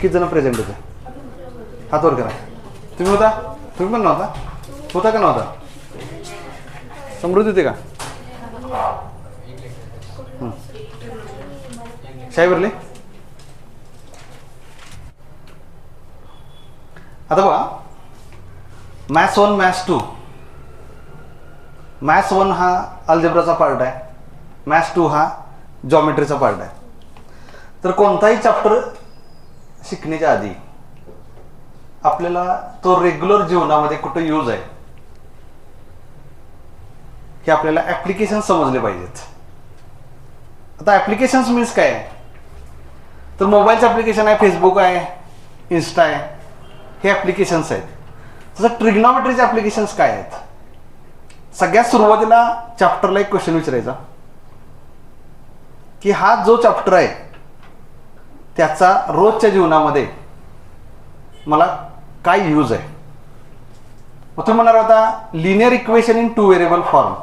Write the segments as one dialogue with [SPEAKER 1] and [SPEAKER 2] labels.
[SPEAKER 1] किती जण प्रेझेंट होते? हात वर करा. तुम्ही होता? तुम्ही पण नव्हता? होता का नव्हता? समृद्धी होते का? शाही भरली? आता बघा, मॅथ्स 1 मॅथ्स 2. मॅथ्स 1 हा अल्जेब्राचा पार्ट आहे, मॅथ्स 2 हा जॉमेट्रीचा पार्ट आहे. तर कोणताही चॅप्टर शिकण्याच्या आधी आपल्याला तो रेग्युलर जीवनामध्ये कुठं यूज आहे हे आपल्याला ॲप्लिकेशन समजले पाहिजेत. आता ॲप्लिकेशन्स मीन्स काय आहे? तर मोबाईलचं ॲप्लिकेशन आहे, फेसबुक आहे, इन्स्टा आहे, हे ॲप्लिकेशन्स आहेत. तसं ट्रिग्नॉमेट्रीचे ॲप्लिकेशन्स काय आहेत? सगळ्यात सुरुवातीला चॅप्टरला एक क्वेश्चन विचारायचा की हा जो चॅप्टर आहे त्याचा रोजच्या जीवनामध्ये मला काय यूज आहे. मग तुम्ही म्हणणार होता linear equation in 2 variable form,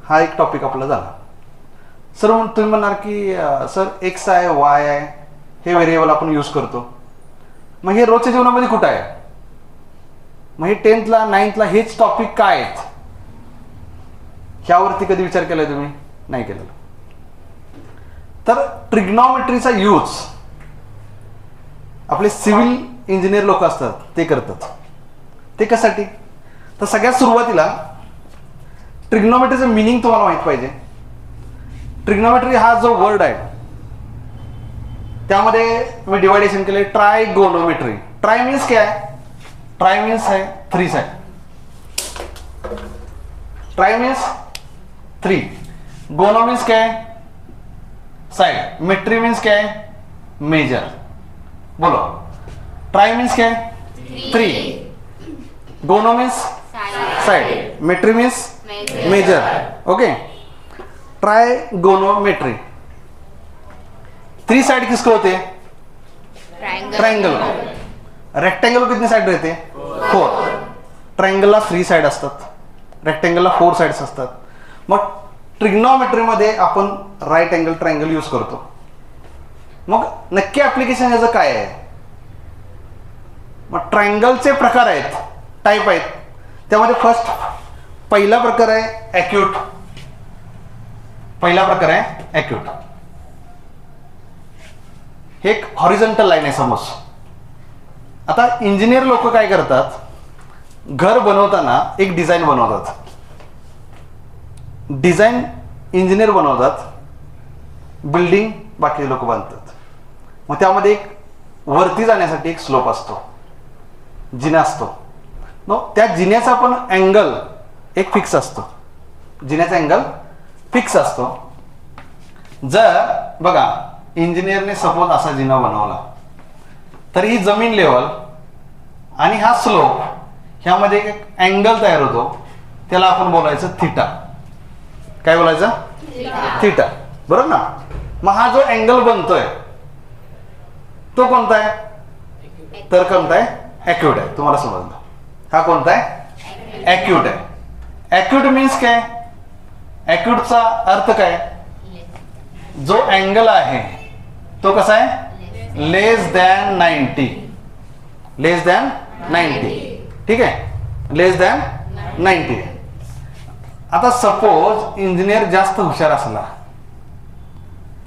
[SPEAKER 1] हा एक टॉपिक आपला झाला. सर तुम्ही म्हणणार की सर एक्स आहे, वाय आहे, हे व्हेरिएबल आपण यूज करतो. मग हे रोजच्या जीवनामध्ये कुठं आहे? मग हे 10th ला 9th ला हेच टॉपिक काय आहेत? ह्यावरती कधी विचार केलाय तुम्ही? नाही केलेला. तर ट्रिग्नॉमेट्रीचा यूज आपले सिव्हिल इंजिनियर लोक असतात ते करतात. ते कशासाठी? तर सगळ्यात सुरुवातीला ट्रिग्नॉमेट्रीचं मिनिंग तुम्हाला माहित पाहिजे. ट्रिग्नॉमेट्री हा जो वर्ड आहे त्यामध्ये मी डिवायडेशन केले ट्रायगोनोमेट्री. ट्राय मीन्स काय आहे? ट्राय मीन्स आहे 3 side. Try means 3. Gono means काय? साइड. मेट्री मीन्स काय? मेजर. बोलो. ट्राय मीन्स काय? 3. Gono means side. Metry means measure. Okay. Trigonometry. 3 side किसको होते? ट्रायंगल. रेक्टेंगल कितनी साइड रहते? 4. ट्रायंगलला 3 साइड असतात, रेक्टेंगलला 4 साइड्स असतात. मग ट्रिग्नॉमेट्री मध्ये आपण राईट अँगल ट्रायंगल यूज करतो. मग नक्की ऍप्लिकेशन याचं काय आहे? मग ट्रायंगलचे प्रकार आहेत, टाईप आहेत. त्यामध्ये फर्स्ट पहिला प्रकार आहे ॲक्यूट. पहिला प्रकार आहे ॲक्यूट. हे एक हॉरिझॉन्टल लाईन आहे समज. आता इंजिनियर लोक काय करतात? घर बनवताना एक डिझाईन बनवतात. डिझाईन इंजिनियर बनवतात, बिल्डिंग बाकी लोक बांधतात. मग त्यामध्ये एक वरती जाण्यासाठी एक स्लोप असतो, जिना असतो. मग त्या जिन्याचा पण अँगल एक फिक्स असतो. जिन्याचा अँगल फिक्स असतो. जर बघा इंजिनियरने सपोज असा जिना बनवला तर ही जमीन लेवल आणि हा स्लोप ह्यामध्ये एक अँगल तयार होतो, त्याला आपण बोलायचं थिटा. काय बोलायचं? थिटा. बरोबर ना? मग हा जो अँगल बनतोय तो कोणता आहे? तर कोणता आहे? ॲक्यूट आहे. तुम्हाला समजलं. हा कोणता आहे? ॲक्यूट आहे. ॲक्यूट मीन्स काय? ॲक्यूटचा अर्थ काय? जो अँगल आहे तो कसा आहे? लेस दॅन 90. लेस दॅन 90. ठीक आहे? लेस दॅन 90. आता सपोज इंजिनियर जास्त हुशार असला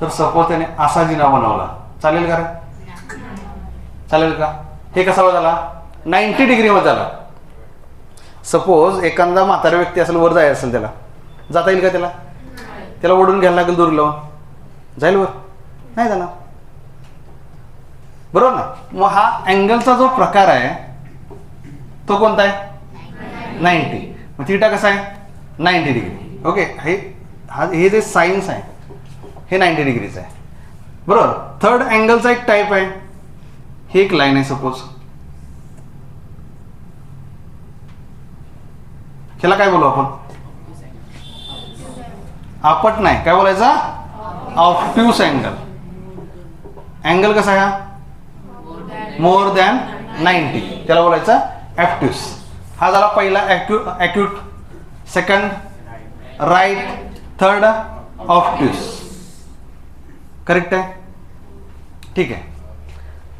[SPEAKER 1] तर सपोज त्याने असा जिना बनवला, चालेल का रे? चालेल का? हे कसा झाला? 90 डिग्री मध्ये झाला. सपोज एखादा म्हातारा व्यक्ती असेल, वर जायचं असेल, त्याला जाता येईल का? त्याला ओढून घ्यायला लागेल, दूर लावून जाईल वर? नाही जाणार. बरोबर ना? मग हा अँगलचा जो प्रकार आहे तो कोणता आहे? 90. मग थिटा कसा आहे? 90 डिग्री. ओके. हे जे सायन्स आहे हे 90 डिग्रीच आहे. बरोबर. थर्ड अँगलचा एक टाईप आहे, ही एक लाईन आहे सपोज. ह्याला काय बोलू आपण? आपट नाही, काय बोलायचं? Obtuse angle. अँगल कसा आहे? मोर दॅन 90, त्याला बोलायचं ऑब्ट्यूस. हा झाला पहिला acute. Second right. Third obtuse. Correct आहे? ठीक आहे.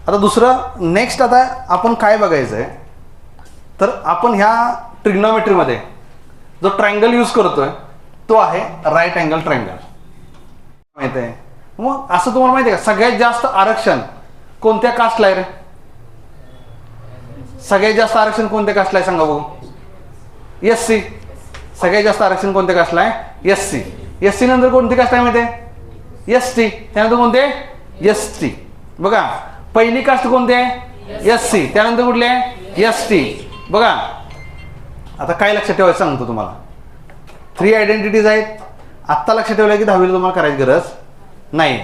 [SPEAKER 1] आता दुसरं नेक्स्ट आता आपण काय बघायचं आहे, तर आपण ह्या ट्रिग्नोमेट्रीमध्ये जो ट्रायंगल यूज करतोय तो आहे राईट अँगल ट्रायंगल. माहिती आहे. मग असं तुम्हाला माहिती आहे का, सगळ्यात जास्त आरक्षण कोणत्या कास्टला आहे रे? सगळ्यात जास्त आरक्षण कोणत्या कास्टला आहे सांगा बघू? SC. सगळ्यात जास्त आरक्षण कोणत्या कास्टला आहे? SC. SC नंतर कोणती कास्ट आहे माहिती आहे? ST. त्यानंतर कोणते? ST. बघा पहिली कास्ट कोणती आहे? SC. त्यानंतर कुठली आहे? ST. बघा आता काय लक्षात ठेवायचं सांगतो तुम्हाला. 3 आयडेंटिटीज आहेत. आत्ता लक्षात ठेवलं की 10वीला तुम्हाला करायची गरज नाही.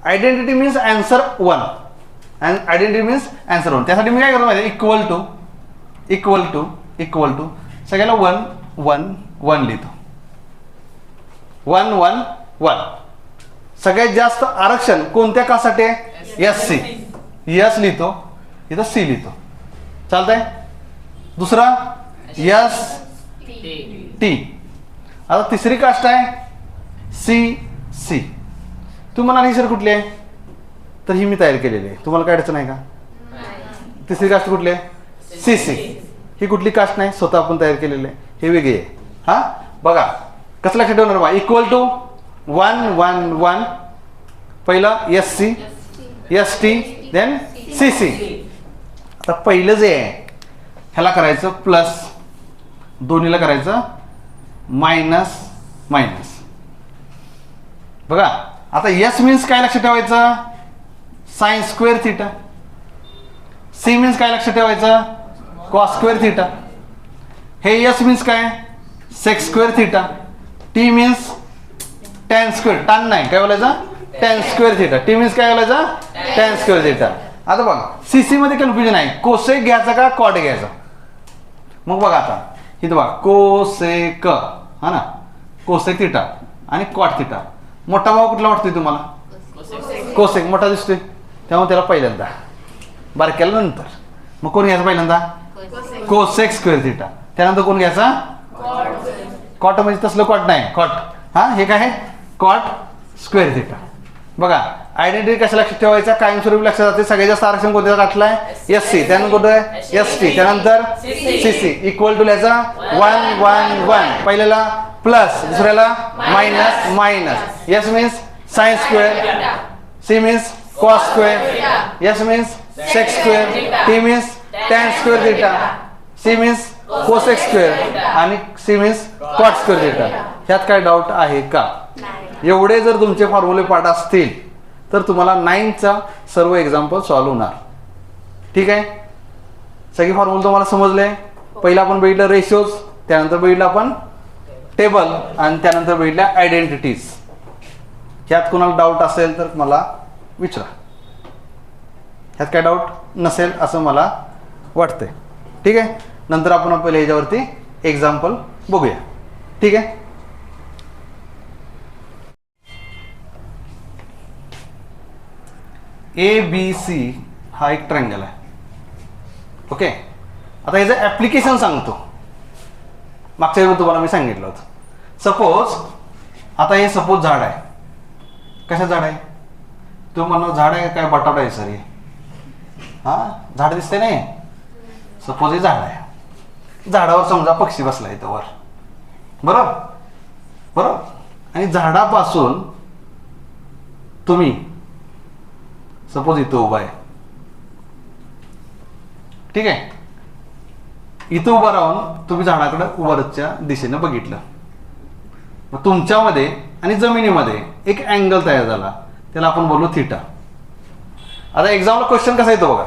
[SPEAKER 1] Identity means answer 1 and identity means answer 1. त्यासाठी मी काय करतो माहिती आहे? इक्वल टू सगळ्याला 1 1 1 लिहितो. 1 1 1. सगळ्यात जास्त आरक्षण कोणत्या कासाठी आहे? SC. S लिहितो, इथं C लिहितो. चालतंय. दुसरा ST. आता तिसरी कास्ट आहे CC. तुम्हाला ही सर कुठली आहे? तर ही मी तयार केलेली आहे. तुम्हाला काय अडचण आहे का? तिसरी कास्ट कुठली आहे? CC. ही कुठली कास्ट नाही, स्वतः आपण तयार केलेली आहे. हे वेगळी आहे. हा बघा कसं लक्षात ठेवणार बा. Equal to 1 1 1. पहिला SC ST देन CC. आता पहिलं जे आहे ह्याला करायचं प्लस, दोन्हीला करायचं मायनस मायनस. बघा आता S मीन्स काय लक्षात ठेवायचं? Sine square theta. C means काय लक्षात ठेवायचं? Cos square theta. हे S मीन्स काय? Sec square theta. T means tan square. Tan नाही काय बोलायचं? Tan square theta. T means काय बोलायचं? Tan square theta. आता बघा CC मध्ये कन्फ्युजन आहे. कोसेक घ्यायचा का कॉट घ्यायचा? मग बघा आता इथं बघा कोसेक, हा ना, कोसेक थिटा आणि कॉट थिटा. मोठा भाव कुठला वाटतोय तुम्हाला? कोसेक मोठा दिसतोय, त्यामुळे त्याला पहिल्यांदा, बारक्याला नंतर. मग कोण घ्यायचा पहिल्यांदा? Cosec square theta. त्यानंतर कोण घ्यायचा? कॉट. म्हणजे तसलं कॉट नाही, कॉट. हा हे काय आहे? Cot square theta. बघा आयडेंटिटी कशा लक्षात ठेवायचा? कायमस्वरूपी लक्षात जाते. सगळ्यात जास्त आरक्षण कोणत्या काटलं आहे? SC. त्यानंतर कोणतं आहे? ST. त्यानंतर CC. इक्वल टू लिहायचा 1 1 1. पहिल्याला प्लस, दुसऱ्याला minus minus. S means sine square. C means cos square. S means sec square. T means tan square theta. C means cosec square आणि C means cot square theta. ह्यात काय doubt आहे का? एवढे जर तुमचे फॉर्म्युले पाठ असतील तर तुम्हाला 9चा सर्व एक्झाम्पल सॉल्व्ह होणार. ठीक आहे. सगळे फॉर्म्युले तुम्हाला समजले. पहिला आपण बघितलं रेशोज, त्यानंतर बघितलं आपण टेबल आणि त्यानंतर बघितल्या आयडेंटिटीज. ह्यात कोणाला डाऊट असेल तर मला विचारा. ह्यात काय डाऊट नसेल असं मला वाटतंय. ठीक आहे. नंतर आपण पहिले ह्याच्यावरती एक्झाम्पल बघूया. ठीक आहे. ABC हा एक ट्रायंगल आहे. ओके. आता याचं ऍप्लिकेशन सांगतो. मागच्या वेळी तुम्हाला मी सांगितलं होतं. सपोज आता हे सपोज झाड आहे. कशा झाड आहे? तुम्ही म्हणणार झाड आहे काय बटाटा आहे सर हे? हा झाड दिसते नाही. सपोज हे झाड आहे. झाडावर समजा पक्षी बसला इथं वर. बरोबर बरोबर. आणि झाडापासून तुम्ही सपोज इथं उभा आहे. ठीक आहे. इथं उभा राहून तुम्ही झाडाकडे वरच्या दिशेने बघितलं. मग तुमच्यामध्ये आणि जमिनीमध्ये एक अँगल तयार झाला, त्याला आपण बोलू थिटा. आता एक्झामला क्वेश्चन कसा येतो बघा.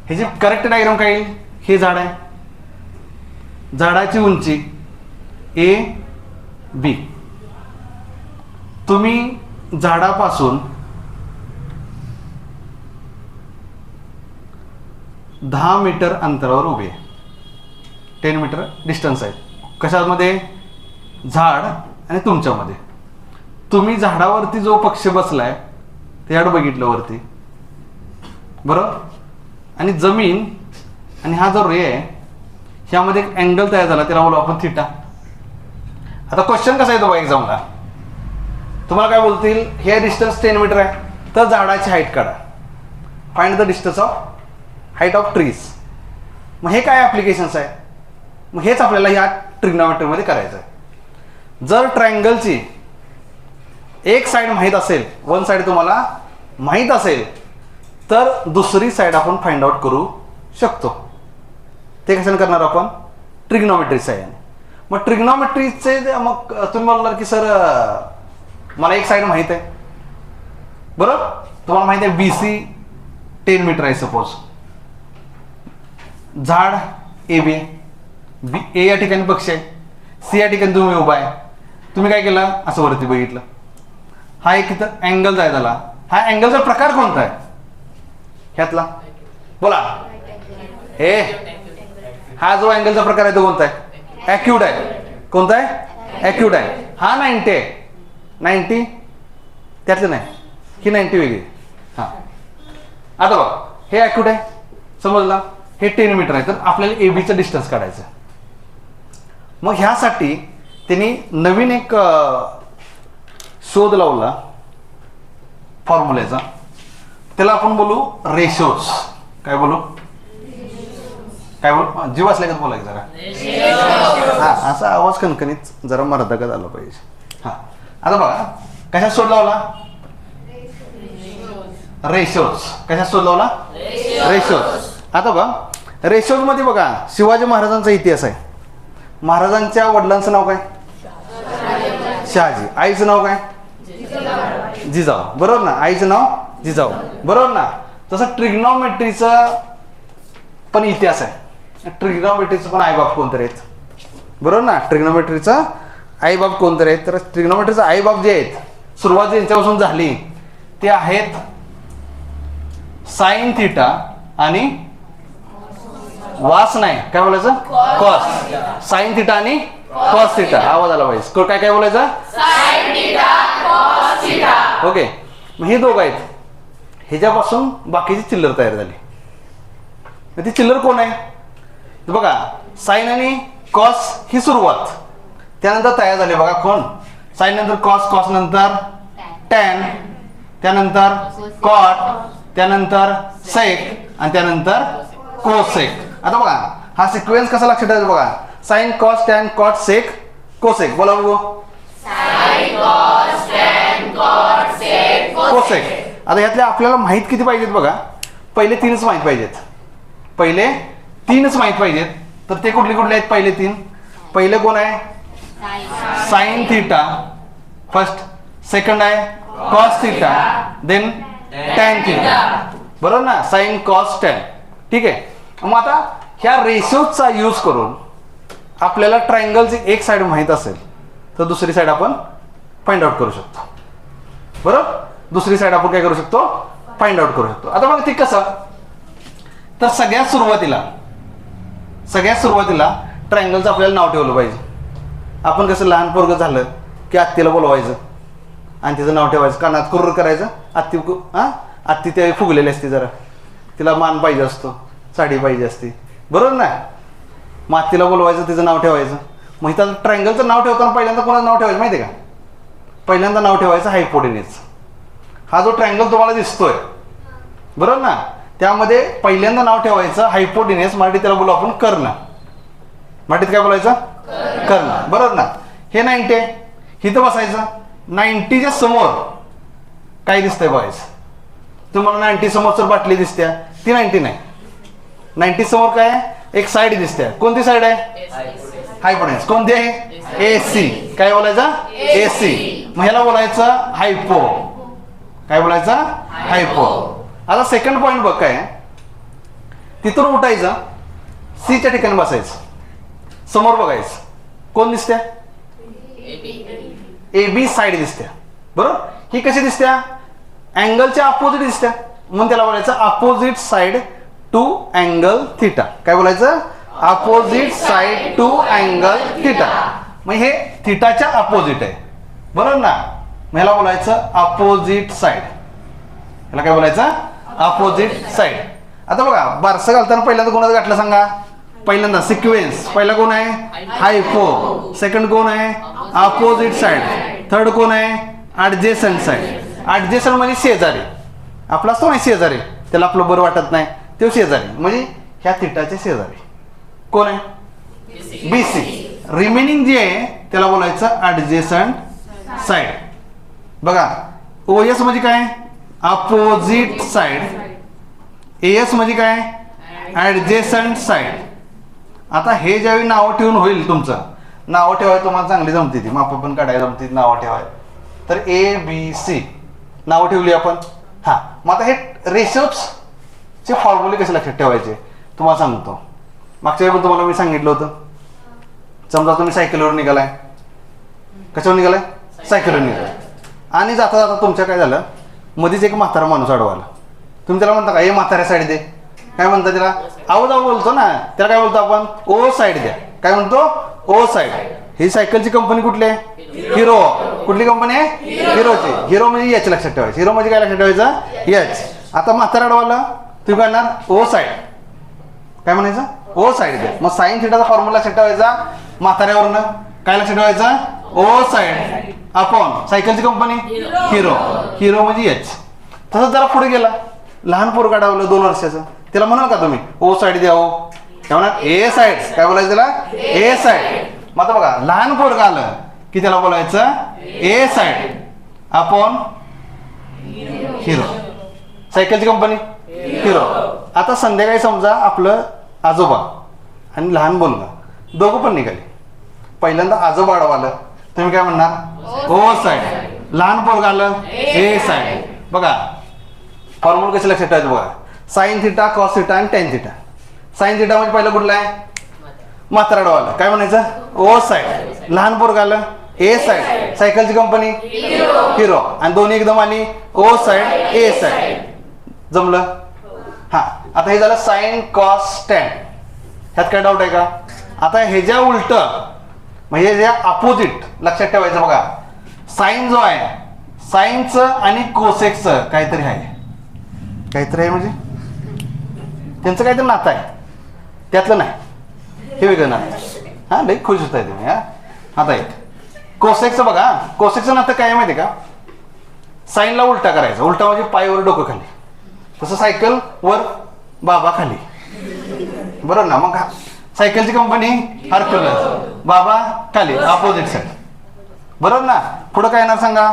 [SPEAKER 1] ह्याची करेक्ट डायग्राम काय येईल? हे झाड आहे. झाडाची उंची AB. तुम्ही झाडापासून 10 मीटर अंतरावर उभे. 10 मीटर डिस्टन्स आहे. कशामध्ये? झाड आणि तुमच्यामध्ये. तुम्ही झाडावरती जो पक्षी बसलाय त्याकडे बघितलं वरती. बरोबर. आणि जमीन आणि हा जो रे आहे ह्यामध्ये एक अँगल तयार झाला, त्याला बोलू आपण थिटा. आता क्वेश्चन कसा येतो बघा एक्झामला. तुम्हाला काय बोलतील? हे डिस्टन्स 10 मीटर आहे तर झाडाची हाईट काढा. Find the distance of height of trees. मग हे काय ॲप्लिकेशन्स आहे? मग हेच आपल्याला ह्या ट्रिग्नॉमेट्रीमध्ये करायचं आहे. जर ट्रायंगलची एक साईड माहीत असेल, वन साईड तुम्हाला माहीत असेल, तर दुसरी साईड आपण फाइंड आउट करू शकतो. ते कशाने करणार आपण? ट्रिग्नॉमेट्रीच्या साहाय्याने. मग ट्रिग्नॉमेट्रीचे मग तुम्ही बोलणार की सर मला एक साईड माहीत आहे, बरोबर? तुम्हाला माहिती आहे BC 10 मीटर आहे सपोज. झाड AB, A या ठिकाणी पक्ष आहे, C या ठिकाणी तुम्ही उभा आहे. तुम्ही काय केलं? असं वरती बघितलं. हा एक इथं अँगल आहे त्याला. हा अँगलचा प्रकार कोणता आहे ह्यातला? बोला. हा जो अँगलचा प्रकार आहे तो कोणता आहे? ॲक्यूट आहे. कोणता आहे? ॲक्यूट आहे. हा 90 आहे. 90 त्यातलं नाही, ही 90 वेगळी. हा आता बघ, हे ॲक्यूट आहे समजला. हे 10 मीटर आहे. तर आपल्याला ABचं डिस्टन्स काढायचं. मग ह्यासाठी त्यांनी नवीन एक शोध लावला फॉर्म्युल्याचा. त्याला आपण बोलू रेशोज. काय बोलू? काय बोलू? जीव असल्या का बोला की जरा. हा असा आवाज कणकणीत जरा मर्दागत आला पाहिजे. हा आता बघा, कशात शोध लावला? रेशोज. कशात शोध लावला? रेशोज. आता बघा, रेशोज मध्ये बघा शिवाजी महाराजांचा इतिहास आहे. महाराजांच्या वडिलांचं नाव काय? शहाजी. आईचं नाव काय? जिजाऊ. बरोबर ना? आईचं नाव जिजाऊ. बरोबर ना? तसं ट्रिग्नॉमेट्रीचा पण इतिहास आहे. ट्रिग्नॉमेट्रीचं पण आईबाप कोणतरी आहेत. बरोबर ना? ट्रिग्नॉमेट्रीचा आईबाप कोणतरी आहेत. तर ट्रिग्नॉमेट्रीचा आईबाप जे आहेत, सुरुवात ज्यांच्यापासून झाली ते आहेत साइन थिटा आणि वास नाही, काय बोलायचं? कॉस. साइन थिटा आणि कॉस थिटा. आवाज आला पाहिजे. काय काय बोलायचं? Sign theta, cos theta. Okay. मग हे दोघं आहेत. ह्याच्यापासून बाकीची चिल्लर तयार झाली. ती चिल्लर कोण आहे? बघा, साइन आणि कॉस ही सुरुवात. त्यानंतर तयार झाले बघा कोण? साइन नंतर कॉस, कॉस नंतर टॅन, त्यानंतर कॉट, त्यानंतर सेक आणि त्यानंतर कोसेक. आता बघा हा सिक्वेन्स कसा लक्षात ठेवायचा बघा. Sine cos tan cot sec cosec. बोला बघू. Sine cos tan cot sec cosec. आता यातले आपल्याला माहित किती पाहिजेत बघा? पहिले 3च माहित पाहिजेत. पहिले 3च माहित पाहिजेत. तर ते कुठले कुठले आहेत? पहिले 3. पहिले कोण आहे? Sine theta first. सेकंड आहे cos theta, then tan theta. बरोबर ना? Sine cos tan. ठीक आहे. मग आता ह्या रेशोजचा यूज करून आपल्याला ट्रायंगलची एक साइड माहित असेल तर दुसरी साइड आपण फाइंड आउट करू शकतो. बरोबर? दुसरी साइड आपण काय करू शकतो? फाइंड आउट करू शकतो. आता मग ते कसं? तर सगळ्यात सुरुवातीला ट्रायंगलचं आपल्याला नाव ठेवलं पाहिजे. आपण कसं लहान पोरगं झालं की आत्तीला बोलवायचं आणि तिचं नाव ठेवायचं, कानात कुर्र करायचं. आत्ती ते फुगलेली असते, जरा तिला मान पाहिजे असतो, साडी पाहिजे असते. बरोबर ना? मग आत्तीला बोलवायचं, तिचं नाव ठेवायचं. मग इथं ट्रायंगलचं नाव ठेवताना पहिल्यांदा कोणाचं नाव ठेवायचं माहिती आहे का? पहिल्यांदा नाव ठेवायचं हायपोटेन्यूज. हा जो ट्रायंगल तुम्हाला दिसतोय, बरोबर ना, त्यामध्ये पहिल्यांदा नाव ठेवायचं हायपोटेन्यूज. मराठीत त्याला बोलू आपण कर्ण. मराठीत काय बोलायचं? कर्ण. बरोबर ना? हे 90 आहे, इथं बसायचं. 90च्या समोर काय दिसतंय बघायचं. तुम्हाला 90 समोर जर बाटली दिसते, ती 90 नाही. 90 समोर काय आहे? एक साईड दिसते. कोणती साईड आहे? हायपोटेन्यूज. कोणती आहे? AC. काय बोलायचं? AC. मग ह्याला बोलायचं हायपो. काय बोलायचं? हायपो. आता सेकंड पॉइंट बघ काय, तिथून उठायचं, Cच्या ठिकाणी बसायचं, समोर बघायचं. कोण दिसते? AB साईड दिसते. बरोबर? ही कशी दिसते? अँगलच्या अपोजिट दिसते, म्हणून त्याला बोलायचं opposite side to angle theta. काय बोलायचं? Opposite side to angle theta. मग हे थिटाच्या अपोजिट आहे. बरोबर ना? मग ह्याला बोलायचं अपोजिट साइड. ह्याला काय बोलायचं? Opposite side. आता बघा, बारसं घालताना पहिल्यांदा कोणाचं घातलं सांगा? पहिल्यांदा सिक्वेन्स. पहिला कोण आहे? हायपो. सेकंड कोण आहे? Opposite side. थर्ड कोण आहे? Adjacent side. ऍडजेसंट म्हणजे शेजारी. आपला असतो ना शेजारी, त्याला आपलं बरं वाटत नाही, तो शेजारी, म्हणजे ह्या थिटाचे शेजारी कोण आहे? BC. रिमेनिंग जे आहे त्याला बोलायचं ऍडजेसंट साइड. बघा OS म्हणजे काय? Opposite side. AS म्हणजे काय? Adjacent side. आता हे ज्यावेळी नावं ठेवून होईल, तुमचं नावं ठेवायला तुम्हाला चांगली जमते ती, माप पण काढायला जमते नावं ठेवायला. तर ABC नावं ठेवली आपण. हा, मग आता हे रेशोचे फॉर्म्युले कसे लक्षात ठेवायचे तुम्हाला सांगतो. मागच्या वेळी पण तुम्हाला मी सांगितलं होतं. समजा तुम्ही सायकलवर निघालाय, कशावर निघालाय? सायकलवर निघालाय, आणि जाता जाता तुमच्या काय झालं, मध्येच एक म्हातारा माणूस अडवाला. तुम्ही त्याला म्हणता का हे म्हाताऱ्या साईड दे? काय म्हणता त्याला? आहो जाऊ बोलतो ना, त्याला काय बोलतो आपण? ओ साईड द्या. काय म्हणतो? ओ साईड. ही सायकलची कंपनी कुठली आहे? हिरो. कुठली कंपनी आहे? हिरोची. हिरो म्हणजे याच लक्षात ठेवायचं. हिरो म्हणजे काय लक्षात ठेवायचं? याच. आता म्हातारा अडवाला तुम्ही करणार ओ साईड. काय म्हणायचं? ओ साईड द्या. मग साइन थिटाचा फॉर्म्युला लक्षात ठेवायचा म्हाताऱ्यावरनं. काय लक्षात ठेवायचं? ओ साईड अपॉन सायकलची कंपनी हिरो. हिरो म्हणजे एच. तसंच जरा पुढे गेला, लहान पोरगा अडवलं 2 वर्षाचं, त्याला म्हणाल का तुम्ही ओ साईड द्या? ओ काय म्हणा? A side. काय बोलायचं त्याला? A side. मग आता बघा, लहान पोरगा आलं की त्याला बोलायचं ए साईड अपॉन हिरो. सायकलची कंपनी हिरो. आता संध्याकाळी समजा आपलं आजोबा आणि लहान मुलगा दोघं पण निघाले. पहिल्यांदा आजोबा अडवालं, तुम्ही काय म्हणणार? ओ साईड. लहान पोरगा आलं ए साईड. बघा फॉर्म्युला कसे लक्षात ठेवायचं बघा. साइन थिटा, कॉस थिटा आणि टॅन थिटा. साइन थिटा म्हणजे पहिलं कुठला आहे? म्हातारा अडवाला. काय म्हणायचं? ओ साईड. लहान पोरगा आलं ए साईड. सायकलची कंपनी हिरो. आणि दोन्ही एकदम आली ओ साईड ए साईड. जमलं? हा, आता हे झालं साइन कॉस टॅन. ह्यात काय डाऊट आहे का? आता हे ज्या उलट म्हणजे ज्या अपोजिट लक्षात ठेवायचं बघा. साइन जो आहे, साइनचं आणि कोसेकचं काहीतरी आहे. काहीतरी आहे म्हणजे त्यांचं काहीतरी नातं आहे, त्यातलं नाही, हे वेगळं नातं. हा, लई खुश होत आहे तुम्ही. हा, आता एक कोसेकचं बघा. कोसेकचं नातं काय आहे माहिती का? साइनला उलटा करायचा. उलटा म्हणजे पायवर डोकं खाली, तसं सायकल वर बाबा खाली. बरोबर ना? मग सायकलची कंपनी हरक्युलस, बाबा खाली, अपोजिट साईड. बरोबर ना? पुढं काय येणार सांगा?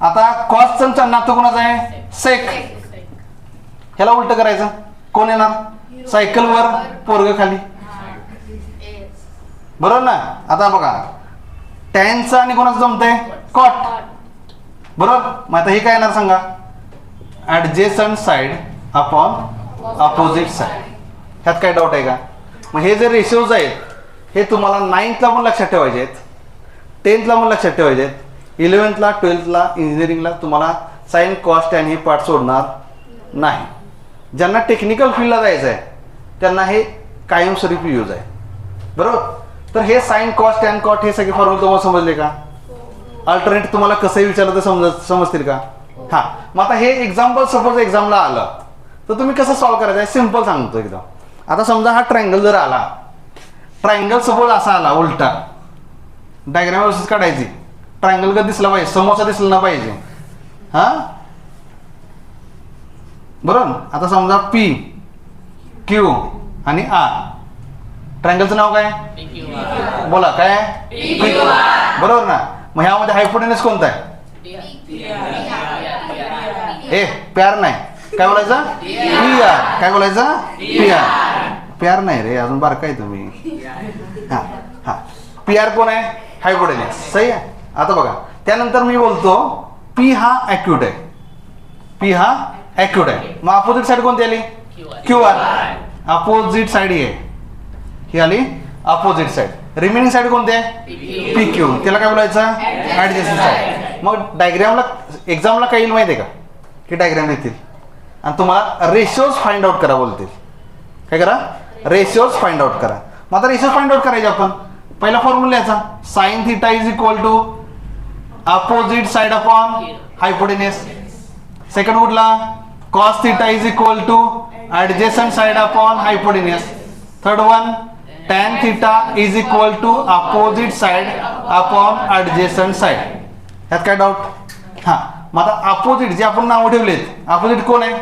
[SPEAKER 1] आता कॉसचं नातं कोणाचं आहे? सेक. ह्याला उलट करायचं, कोण येणार? सायकल वर, पोरग खाली. बरोबर ना? आता बघा टॅनचं आणि कोणाचं जमतंय? कॉट. बरोबर. मग आता हे काय येणार सांगा? Adjacent side upon opposite side. ह्यात काय डाऊट आहे का? मग हे जे रेशिओज आहेत हे तुम्हाला 9thला पण लक्षात ठेवायचे आहेत, 10thला पण लक्षात ठेवायचे आहेत, 11thला 12thला इंजिनिअरिंगला तुम्हाला साइन कॉस टॅन हे पार्ट सोडणार नाही. ज्यांना टेक्निकल फील्डला जायचं आहे त्यांना हे कायमस्वरूपी यूज आहे. बरोबर. तर हे साइन कॉस टॅन कॉट हे सगळे फॉर्म्युले तुम्हाला समजले का? अल्टरनेट तुम्हाला कसंही विचारलं तर समजतील का? हा, मग आता हे एक्झाम्पल सपोज एक्झामला आलं तर तुम्ही कसं सॉल्व्ह करायचं आहे? सिम्पल सांगतो एकदम. आता समजा हा ट्रायंगल जर आला, ट्रायंगल सपोज असा आला उलटा, डायग्राम व्यवस्थित काढायची. ट्रायंगल कधी दिसला पाहिजे? समोसा दिसला ना पाहिजे. हा, बरोबर. आता समजा P, Q आणि R. ट्रायंगलचं नाव काय? बोला काय? बरोबर ना? मग ह्यामध्ये हायपोटेनस कोणता आहे? प्यार नाही. काय बोलायचं? PR. काय बोलायचं? PR. प्यार नाही रे, अजून बारका आहे तुम्ही. हा हा, PR कोण आहे? हायपोटेनस. सही आहे. आता बघा त्यानंतर मी बोलतो P हा ॲक्यूट आहे. P हा ॲक्यूट आहे. मग अपोजिट साईड कोणती आली? QR. अपोजिट साईड ही आली अपोजिट साईड. रिमेनिंग साईड कोणती आहे? PQ. त्याला काय बोलायचं? Adjusting side. मग डायग्रामला एक्झामला काय येईल माहिती आहे का? की डायग्राम येतील आणि तुम्हाला रेशिओज फाइंड आउट करा बोलतील. काय करा? रेशिओज फाइंड आउट करा. मग आता रेशिओज फाइंड आउट करायचे आपण. पहिला फॉर्म्युला याचा sine theta is equal to opposite side upon hypotenuse. Second कुठला? Cos theta is equal to adjacent side upon hypotenuse. Third one tan theta is equal to opposite side upon adjacent side. ह्यात काय doubt? हा, मग आता opposite जे आपण नाव ठेवलेत, opposite कोण आहे?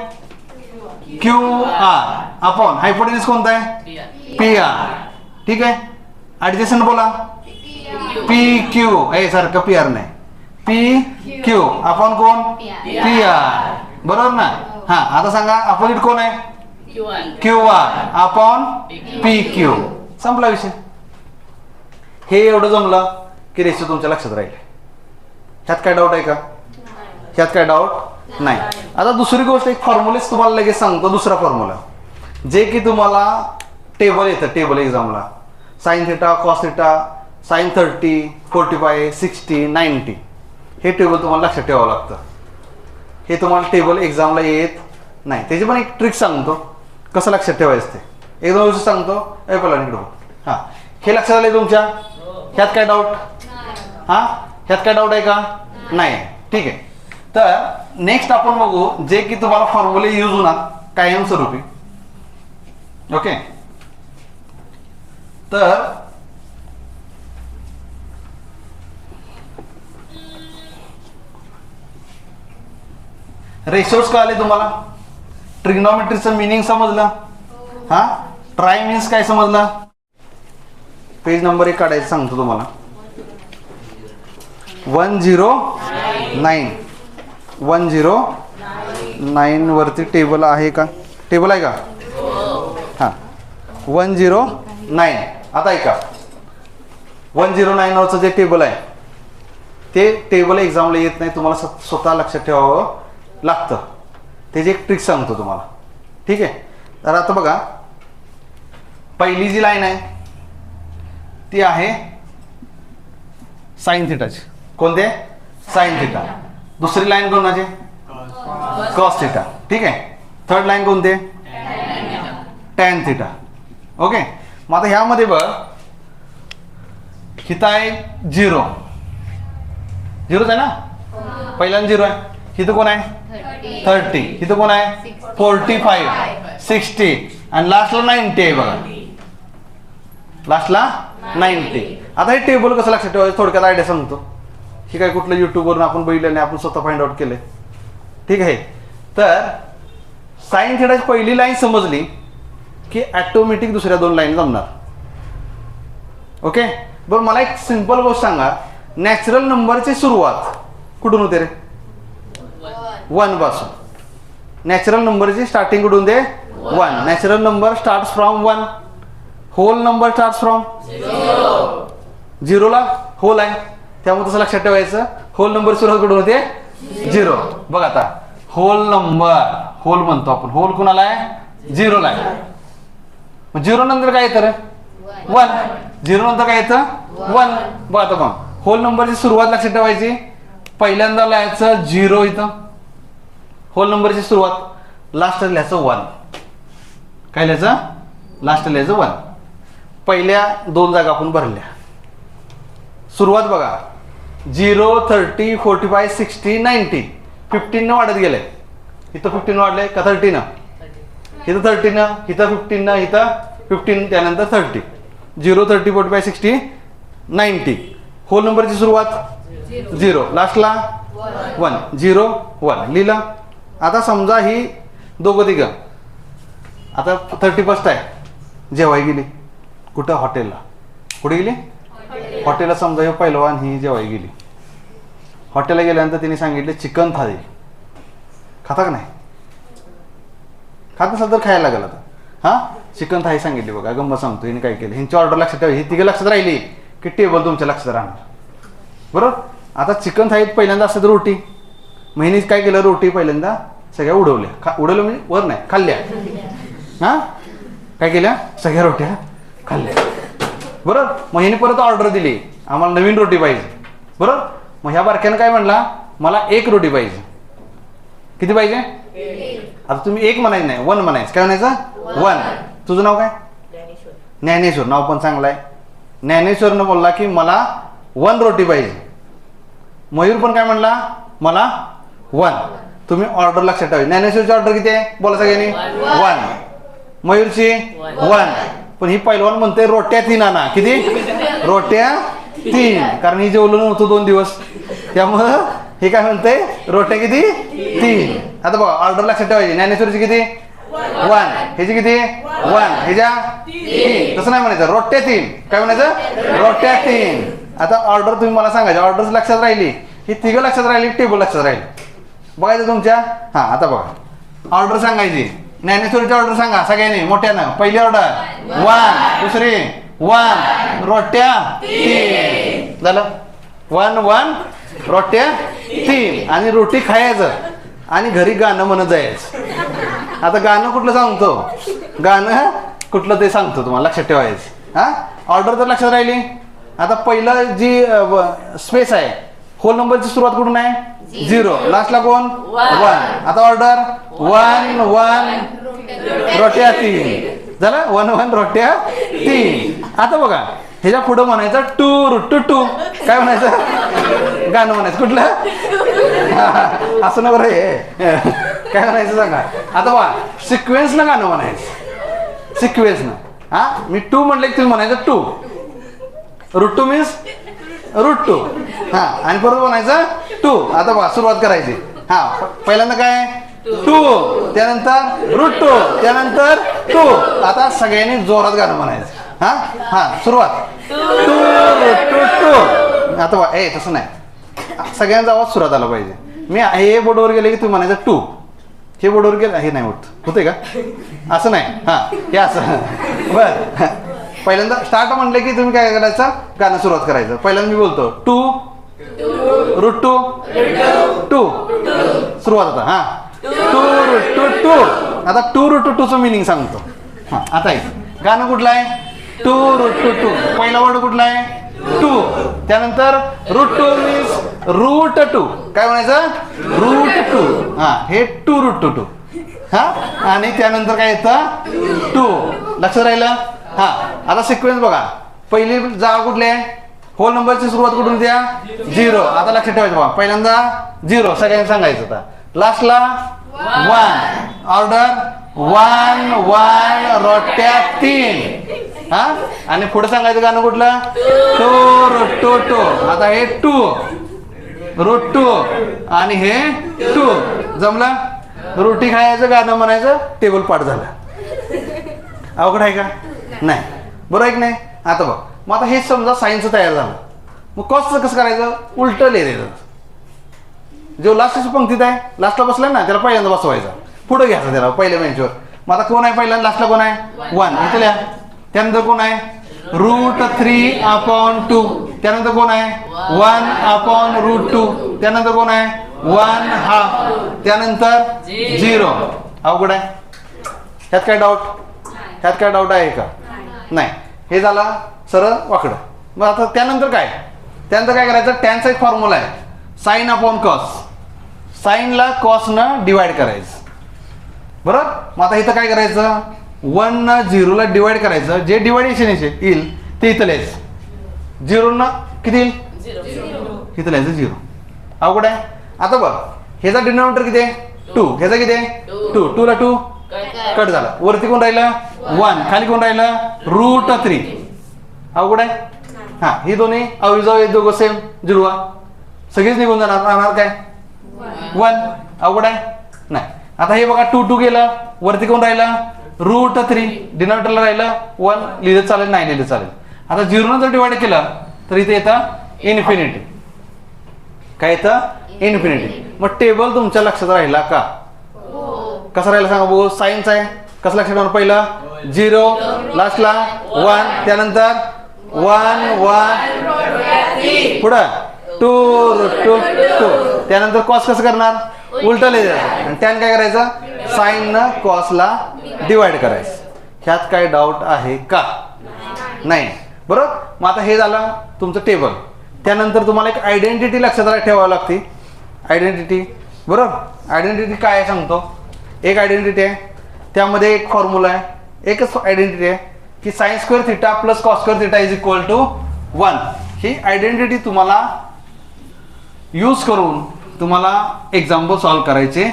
[SPEAKER 1] क्यू आर अपॉन हायपोटेन्यूज कोणता आहे पी आर. ठीक आहे. ऍडजस्टंट बोला पी क्यू ए सारखं पी आर नाही पी क्यू अपॉन कोण पी आर. बरोबर ना. हा आता सांगा अपोजिट कोण आहे Q R upon P Q. संपला विषय. हे एवढं जमलं की रेशो तुमच्या लक्षात राहील. ह्यात काय डाऊट आहे का? ह्यात काय डाऊट नाही. आता दुसरी गोष्ट एक फॉर्म्युलेच तुम्हाला लगेच सांगतो. दुसरा फॉर्म्युला जे की तुम्हाला टेबल येतं टेबल एक्झामला sine theta cos theta sine 30 45 60 90 हे टेबल तुम्हाला लक्षात ठेवावं लागतं. हे तुम्हाला टेबल एक्झामला येत नाही. त्याची पण एक ट्रिक सांगतो कसं लक्षात ठेवायचं ते. एक दोन दिवस सांगतो. पहिला इकडं हां हे लक्षात आलं तुमच्या. ह्यात काय डाऊट? हां ह्यात काय डाऊट आहे का? नाही. ठीक आहे. तर नेक्स्ट आपण बघू जे की तुम्हाला फॉर्म्युले यूज होणार कायमस्वरूपी. ओके. तर रेशोज कळाले तुम्हाला. ट्रिग्नॉमेट्रीचं मिनिंग समजलं. हा ट्राय मीन्स काय समजलं. पेज नंबर 1 काढायचं सांगतो तुम्हाला. 109 109 वरती टेबल आहे का? टेबल आहे का? हां 109. आता ऐका 109 वरचं जे टेबल आहे ते टेबल एक्झामला येत नाही. तुम्हाला स्वतः लक्षात ठेवावं लागतं. त्याची एक ट्रिक सांगतो तुम्हाला. ठीक आहे. तर आता बघा पहिली जी लाईन आहे ती आहे साइन थिटाची. कोणते? Sine theta. दुसरी लाईन कोणाची? Cos theta. ठीक आहे. थर्ड लाईन कोणते? Tan theta. ओके. मग आता ह्यामध्ये बघ हिता आहे 0 0च आहे ना. पहिल्यांदा 0 आहे. हिथं कोण आहे 30. हिथं कोण आहे 45 60 आणि लास्टला 90 आहे बघा. लास्टला 90. आता हे टेबल कसं लक्षात ठेवायचं थोडक्यात आयडिया सांगतो. हे काय कुठलं युट्यूबवरून आपण बघितलं नाही आपण स्वतः फाइंड आउट केले. ठीक आहे. तर साइन थिटाची पहिली लाईन समजली की ऑटोमॅटिक दुसऱ्या दोन लाईन जमणार. ओके. बरं मला एक सिंपल गोष्ट सांगा. नॅचरल नंबरची सुरुवात कुठून होते रे? 1 पासून. नॅचरल नंबरची स्टार्टिंग कुठून दे 1. Natural number start from 1. Whole number start from 0 ला होल आहे त्यामुळे तसं लक्षात ठेवायचं. होल नंबर सुरुवात कुठून होते 0. बघ आता होल नंबर होल म्हणतो आपण. होल कुणाला आहे 0 ला आहे. मग 0 नंतर काय येतं रे 1. 0 नंतर काय येतं 1. बघ आता मग होल नंबरची सुरुवात लक्षात ठेवायची. पहिल्यांदा लिहायचं 0 इथं होल नंबरची सुरुवात. लास्ट लिहायचं 1. काय लिहायचं? लास्ट लिहायचं 1. पहिल्या 2 जागा आपण भरल्या. सुरुवात बघा 0 30 45 60 90 15 न वाढत गेले. इथं 15 वाढले का 30 न. इथं 30 न इथं 15 न इथं 15 त्यानंतर 30. 0 30 45 60 90. होल नंबरची सुरुवात 0 लास्टला 1 0 1 लिहिलं. आता समजा ही दोघं तिघं आता 31st आहे जेवाय गेली कुठं हॉटेलला. कुठे गेली हॉटेलला. समजा हे पहिलवान ही जेवाय गेली. हॉटेलला गेल्यानंतर तिने सांगितले चिकन थाळी. खाता का नाही? खात असेल तर खायला लागेल. आता हां चिकन थाळी सांगितली. बघा गंमत सांगतो हिने काय केलं. ह्यांची ऑर्डर लक्षात ठेवा. ही तिघं लक्षात राहिली की टेबल तुमच्या लक्षात राहणार. बरोबर. आता चिकन थाळीत पहिल्यांदा असतं तर रोटी. मग हिने काय केलं रोटी पहिल्यांदा सगळ्या उडवल्या. उडवलं म्हणजे वर नाही खाल्ल्या. हां काय केल्या सगळ्या रोट्या खाल्ल्या. बरोबर. मग ह्याने परत ऑर्डर दिली आम्हाला नवीन रोटी पाहिजे. बरोबर. मग ह्या बारक्यानं काय म्हणला मला 1 रोटी पाहिजे. किती पाहिजे? आता तुम्ही 1 म्हणायचं नाही 1 म्हणायचं. काय म्हणायचं 1. तुझं नाव काय? ज्ञानेश्वर. नाव पण चांगलं आहे. ज्ञानेश्वरनं बोलला की मला 1 रोटी पाहिजे. मयूर पण काय म्हणला मला 1. तुम्ही ऑर्डर लक्षात ठेवा. ज्ञानेश्वरची ऑर्डर किती आहे बोला सगळ्यांनी 1. मयूरची 1. पण ही पहिलवान म्हणते रोट्या 3 आणा. किती रोट्या 3. कारण ही जेवलो नव्हतं 2 दिवस त्यामुळं हे काय म्हणते रोट्या किती 3. आता बघा ऑर्डर लक्षात ठेवायची. ज्ञानेश्वरची किती 1. ह्याची किती 1. ह्याच्या 3. तसं नाही म्हणायचं, रोट्या 3. काय म्हणायचं, रोट्या 3. आता ऑर्डर तुम्ही मला सांगायची, ऑर्डर लक्षात राहिली, ही तिघं लक्षात राहिली, टेबल लक्षात राहिली. बघायचं तुमच्या. हा आता बघा ऑर्डर सांगायची. ज्ञानेश्वरीची ऑर्डर सांगा सगळ्यांनी मोठ्यानं. पहिली ऑर्डर 1, दुसरी 1, रोट्या 3. झालं 1 1 रोट्या 3. आणि रोटी खायचं आणि घरी गाणं म्हणत जायचं. आता गाणं कुठलं सांगतो, गाणं कुठलं ते सांगतो तुम्हाला, लक्षात ठेवायचं. हा ऑर्डर तर लक्षात राहिली. आता पहिलं जी स्पेस आहे, होल नंबरची सुरुवात कुठून आहे, 0. लास्टला कोण 1. आता ऑर्डर 1 1 रोट्या 3. झालं 1 1 रोट्या 3. आता बघा ह्याच्या पुढं म्हणायचं 2 2 2. काय म्हणायचं, गाणं म्हणायचं कुठलं, असं नको रे. काय म्हणायचं सांगा. आता बघा सिक्वेन्सनं गाणं म्हणायचं, सिक्वेन्सनं. हा मी 2 म्हटलं की तुम्ही म्हणायचं 2. √2 मीन्स √2. हा आणि परत म्हणायचं 2. आता बघा सुरुवात करायची. हा पहिल्यांदा काय 2, त्यानंतर √2, त्यानंतर 2. आता सगळ्यांनी जोरात गाणं म्हणायचं. हा हा सुरुवात 2 2 2. आता बघा ए तसं नाही, सगळ्यांचा आवाज सुरुवात आला पाहिजे. मी हे बोर्डवर गेले की तुम्ही म्हणायचं 2. हे बोर्डवर गेलं हे नाही होत, होते का असं नाही. हा हे असं बर. पहिल्यांदा स्टार्ट म्हणले की तुम्ही काय करायचं, गाणं सुरुवात करायचं. पहिल्यांदा मी बोलतो 2 √2 2. सुरुवात आता. हा 2 √2 2. आता 2 √2 चं मिनिंग सांगतो. हा आता गाणं कुठलं आहे, 2 √2 2. पहिला वर्ड कुठला आहे 2. त्यानंतर √2 मीन्स √2. काय म्हणायचं, √2. हा हे 2 √2 2. हा आणि त्यानंतर काय येतं 2. लक्षात राहिलं. हा आता सिक्वेन्स बघा. पहिली जागा कुठली आहे, होल नंबरची सुरुवात कुठून द्या 0. आता लक्षात ठेवायचं बघा, पहिल्यांदा 0 सगळ्यांनी सांगायचं. आता लास्टला 1. ऑर्डर 1 1 रोट्या 3. हा आणि पुढे सांगायचं गाणं कुठलं 2 √2 2. आता हे 2 √2 आणि हे 2. जमलं. रोटी खायचं गाणं म्हणायचं, टेबल पाठ झालं. अवघड आहे का नाही, बरोबर आहे की नाही. आता बघ मग आता हे समजा सायन्स तयार झालं, मग कॉस्टचं कसं करायचं, उलटं लिहायचं. जो लास्टची पंक्तीत आहे, लास्टला बसलाय ना त्याला पहिल्यांदा बसवायचा, पुढे घ्यायचं त्याला पहिल्या बेंचवर. मग आता कोण आहे पहिल्यांदा, लास्टला कोण आहे 1 इथे लिहा. त्यानंतर कोण आहे √3/2. त्यानंतर कोण आहे 1/√2. त्यानंतर कोण आहे 1/2. त्यानंतर 0. अवघड आहे, ह्यात काय डाऊट, ह्यात काय डाऊट आहे का नाही. हे झालं सरळ वाकडं. मग आता त्यानंतर काय, त्यानंतर काय करायचं, टॅनचा एक फॉर्म्युला आहे, sin/cos. साईनला कॉसनं डिवाइड करायचं, बरोबर. मग आता इथं काय करायचं, 1 0 ला डिवाइड करायचं. जे डिवायडेशन येईल ते इथं लिहायचं. 0 ना किती येईल, इथं लिहायचं 0. अवघड आहे. आता बघ ह्याचा डिनॉमिनेटर किती आहे 2, ह्याचा किती आहे 2. 2 ला 2 कट झाला. वरती कोण राहिलं 1, खाली कोण राहिलं √3. अवघड आहे. हा ही दोन्ही अविजाव दोघं सेम जुळवा, सगळीच निघून जाणार, राहणार काय 1. अवघड आहे नाही. आता हे बघा 2 2 गेलं, वरती कोण राहिलं √3. डिनॉमिनेटरला राहिलं 1. लिहिलं चालेल, नाही लिहिलं चालेल. आता 0 जर डिवाइड केलं तर इथे येतं इन्फिनिटी. काय येतं इन्फिनिटी. मग टेबल तुमच्या लक्षात राहिला का, कसा राहिला सांगा बघू. सायन्स आहे, कसं लक्षात ठेवणार, पहिलं 0 लास्टला 1. त्यानंतर 1 1 पुढं 2 √2 2. त्यानंतर कॉस कसं करणार, उलट लिहायचं. आणि त्यानं काय करायचं, साईननं कॉसला डिवाइड करायचं. ह्यात काय डाऊट आहे का नाही, बरोबर. मग आता हे झालं तुमचं टेबल. त्यानंतर तुम्हाला एक आयडेंटिटी लक्षात ठेवावी लागते. आयडेंटिटी, बरोबर. आयडेंटिटी काय आहे सांगतो. एक आयडेंटिटी आहे, त्यामध्ये एक फॉर्म्युला आहे, एकच आयडेंटिटी आहे की sin² θ + cos² θ = 1. ही आयडेंटिटी तुम्हाला यूज करून तुम्हाला एक्झाम्पल सॉल्व्ह करायचे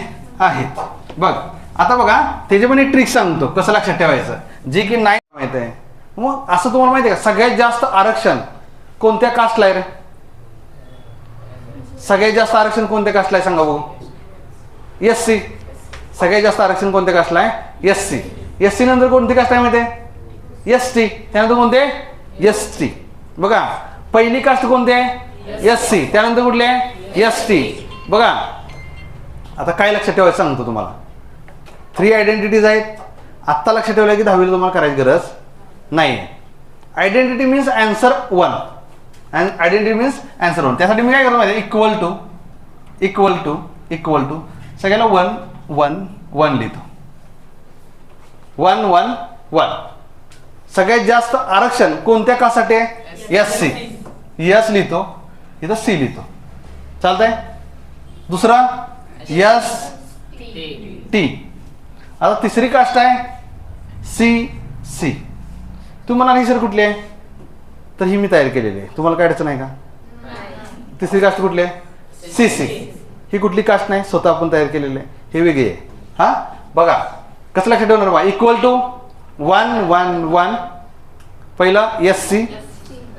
[SPEAKER 1] आहेत. बघ आता बघा त्याचे पण एक ट्रिक सांगतो कसं लक्षात ठेवायचं, जे की नाही माहित आहे. मग असं तुम्हाला माहिती आहे का, सगळ्यात जास्त आरक्षण कोणत्या कास्टला आहे रे, सगळ्यात जास्त आरक्षण कोणत्या कास्टला आहे सांगा बघू. SC. सगळ्यात जास्त आरक्षण कोणत्या कास्टला आहे एस सी. एस सी नंतर कोणती कास्ट आहे माहिती एस टी. त्यानंतर कोणते एस टी. बघा पहिली कास्ट कोणती आहे एस सी. त्यानंतर कुठली आहे एस टी. बघा आता काय लक्षात ठेवायचं सांगतो तुम्हाला. 3 आयडेंटिटीज आहेत. आत्ता लक्षात ठेवलं की 10वीला तुम्हाला करायची गरज नाही. Identity means answer 1 and identity means answer 1. त्यासाठी मी काय करतो माहिती equal to equal to equal to सगळ्याला 1 1 1 लिहितो. 1 1 1. सगळ्यात जास्त आरक्षण कोणत्या कासाठी आहे एस सी. एस लिहितो इथं सी लिहितो. चालतंय. दुसरा एस टी. आता तिसरी कास्ट आहे सी सी. तुम्हाला ही सर कुठली आहे तर ही मी तयार केलेली आहे. तुम्हाला काय अडचण आहे का. तिसरी कास्ट कुठली आहे सी सी. ही कुठली कास्ट नाही स्वतः आपण तयार केलेली आहे. हे वेगळी आहे. हा बघा कसं लक्षात ठेवणार बा इक्वल टू 1 1 1. पहिला S C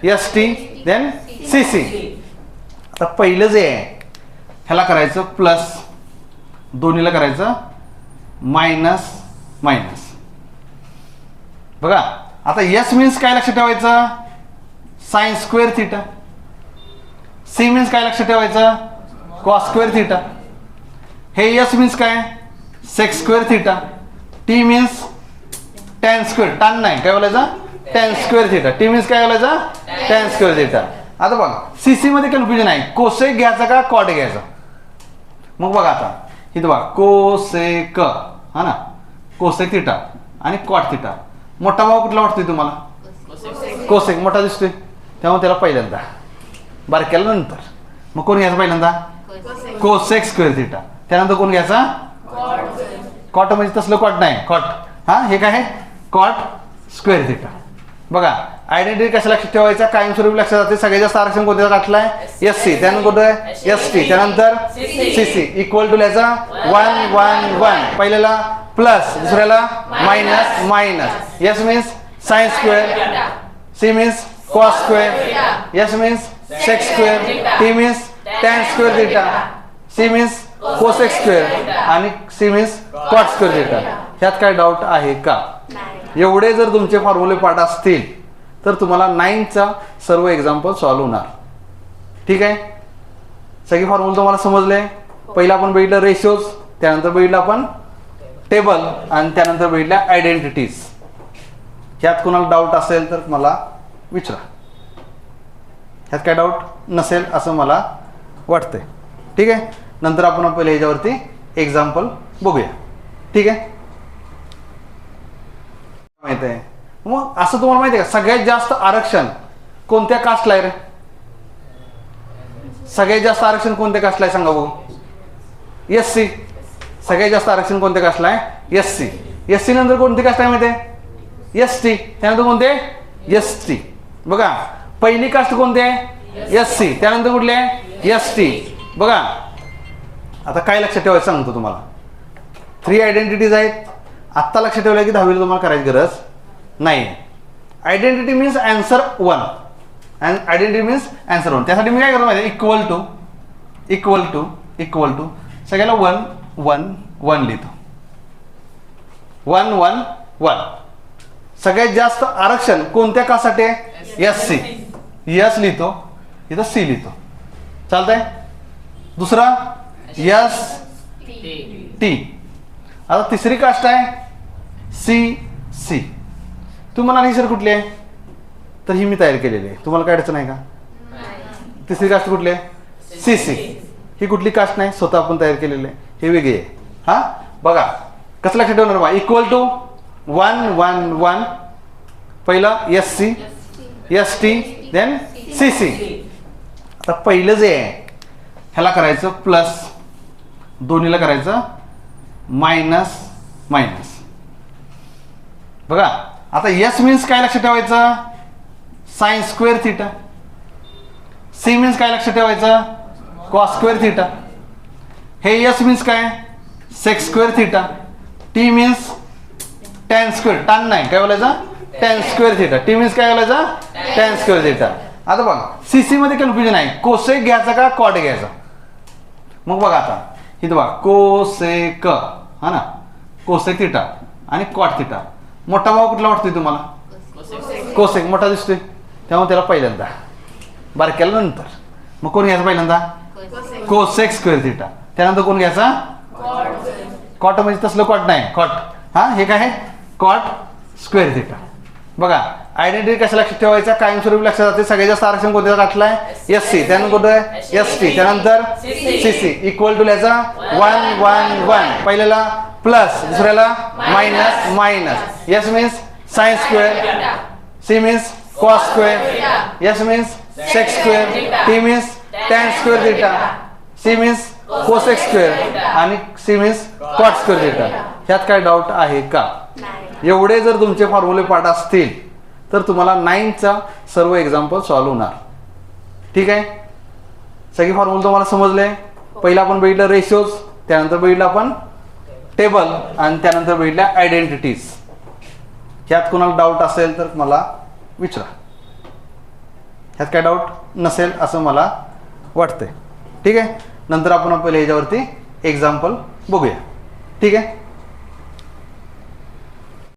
[SPEAKER 1] S T then C C. आता पहिलं जे आहे ह्याला करायचं प्लस दोन्हीला करायचं मायनस मायनस. बघा आता एस मीन्स काय लक्षात ठेवायचं sine square theta. C means काय लक्षात ठेवायचं कॉस स्क्वेअर थिटा. हे एस मीन्स काय sec square theta. T means tan square. Tan नाही काय बोलायचं tan square theta. T means काय बोलायचं टॅन स्क्वेअर थिटा. आता बघा सी सी मध्ये कन्फ्युजन आहे कोसेक घ्यायचा का कॉट घ्यायचा. मग बघा आता इथं बघा कोसेक हा ना कोसेक थिटा आणि कॉट थिटा. मोठा भाव कुठला वाटतोय तुम्हाला कोसेक मोठा दिसतोय त्यामुळे त्याला पहिल्यांदा बारक्याला नंतर. मग कोण घ्यायचा पहिल्यांदा कोसेक स्क्वेअर थिटा. त्यानंतर कोण घ्यायचा कॉट. म्हणजे तसलं कॉट नाही कॉट. हा हे काय आहे कॉट स्क्वेअर थिटा. बघा आयडेंटिटी कसं लक्षात ठेवायचा कायमस्वरूपी लक्षात जाते. सगळ्यात जास्त आरक्षण कोणत्या काटलाय एस सी. त्यानंतर कोणतं आहे एस टी. त्यानंतर सी सी. इक्वल टू लिहायचा 1 1 1. पहिल्याला प्लस दुसऱ्याला minus minus. S means sine square. C means cos square. S means sec square. T means tan square theta. C means cosec square आणि C means cot square theta. ह्यात काय doubt आहे का. एवढे जर तुमचे फॉर्म्युले पाठ असतील तर तुम्हाला 9चा सर्व एक्झाम्पल सॉल्व्ह होणार. ठीक आहे. सगळे फॉर्म्युले तुम्हाला समजले. पहिला आपण बघितलं रेशोज. त्यानंतर बघितलं आपण टेबल आणि त्यानंतर बघितल्या आयडेंटिटीज. ह्यात कोणाला डाऊट असेल तर मला विचारा. ह्यात काय डाऊट नसेल असं मला वाटतंय. ठीक आहे. नंतर आपण पहिले ह्याच्यावरती एक्झाम्पल बघूया. ठीक आहे. माहित आहे मग असं तुम्हाला माहिती आहे का सगळ्यात जास्त आरक्षण कोणत्या कास्टला आहे रे. सगळ्यात जास्त आरक्षण कोणत्या कास्टला आहे सांगा बघू. S C. सगळ्यात जास्त आरक्षण कोणत्या कास्टला आहे एस सी. एस सी नंतर कोणती कास्ट आहे माहिती आहे एस टी. त्यानंतर कोणते एस टी. बघा पहिली कास्ट कोणती आहे एस सी. त्यानंतर कुठली आहे एस टी. बघा आता काय लक्षात ठेवायचं सांगतो तुम्हाला. 3 आयडेंटिटीज आहेत. आत्ता लक्षात ठेवलं की 10वीला तुम्हाला करायची गरज नाही. Identity means answer 1 and identity means answer 1. त्यासाठी मी काय करतो माहिती equal to equal to equal to सगळ्याला 1 1 1 लिहितो. 1 1 1. सगळ्यात जास्त आरक्षण कोणत्या कासाठी आहे एस सी. एस लिहितो इथं सी लिहितो. चालतंय. दुसरा एस टी. आता तिसरी कास्ट आहे सी सी. तुम्हाला ही सर कुठली आहे तर ही मी तयार केलेली आहे. तुम्हाला काय अडचण आहे का. तिसरी कास्ट कुठली आहे सी सी. ही कुठली कास्ट नाही स्वतः आपण तयार केलेली आहे. हे वेगळी आहे. हा बघा कसं लक्षात ठेवणार बा इक्वल टू 1 1 1. पहिला S C S T then C C. आता पहिलं जे आहे ह्याला करायचं प्लस दोन्हीला करायचं मायनस मायनस. बघा आता एस मीन्स काय लक्षात ठेवायचं sine square theta. C means काय लक्षात ठेवायचं कॉस स्क्वेअर थिटा. हे एस मीन्स काय sec square theta. T means tan square. Tan नाही काय बोलायचं tan square theta. T means काय बोलायचं टॅन स्क्वेअर थिटा. आता बघा सी सी मध्ये कन्फ्युजन आहे कोसेक घ्यायचा का कॉट घ्यायचा. मग बघा आता इथं बघा कोसेक हा ना कोसेक थिटा आणि कॉट थिटा. मोठा भाव कुठला वाटतोय तुम्हाला? कोसेक मोठा दिसतोय, त्यामुळे त्याला पहिल्यांदा, बारक्याला नंतर. मग कोण घ्यायचा पहिल्यांदा? Cosec square theta. त्यानंतर कोण घ्यायचा? कॉट. म्हणजे तसलं कॉट नाही, कॉट. हा, हे काय आहे? Cot square theta. बघा आयडेंटिटी कशा लक्षात ठेवायचा? कायमस्वरूपी लक्षात जाते. सगळ्यात जास्त आरक्षण कोणत्या गाठलाय? SC. त्यानंतर कोणतं आहे? ST. त्यानंतर CC. इक्वल टू लिहायचा 1 1 1. पहिल्याला प्लस, दुसऱ्याला minus minus. S means sine square, C means cos square, S means sec square, T means tan square theta, C means cosec square आणि C means cot square theta. ह्यात काय doubt आहे का? एवढे जर तुमचे फॉर्म्युले पाठ असतील तर तुम्हाला 9चा सर्व एक्झाम्पल सॉल्व्ह होणार. ठीक आहे, सगळे फॉर्म्युले तुम्हाला समजले. पहिला आपण बघितलं रेशिओज, त्यानंतर बघितलं आपण टेबल आणि त्यानंतर बघितल्या आयडेंटिटीज. ह्यात कोणाला डाऊट असेल तर मला विचारा. ह्यात काय डाऊट नसेल असं मला वाटतंय. ठीक आहे, नंतर आपण पहिले ह्याच्यावरती एक्झाम्पल बघूया. ठीक आहे.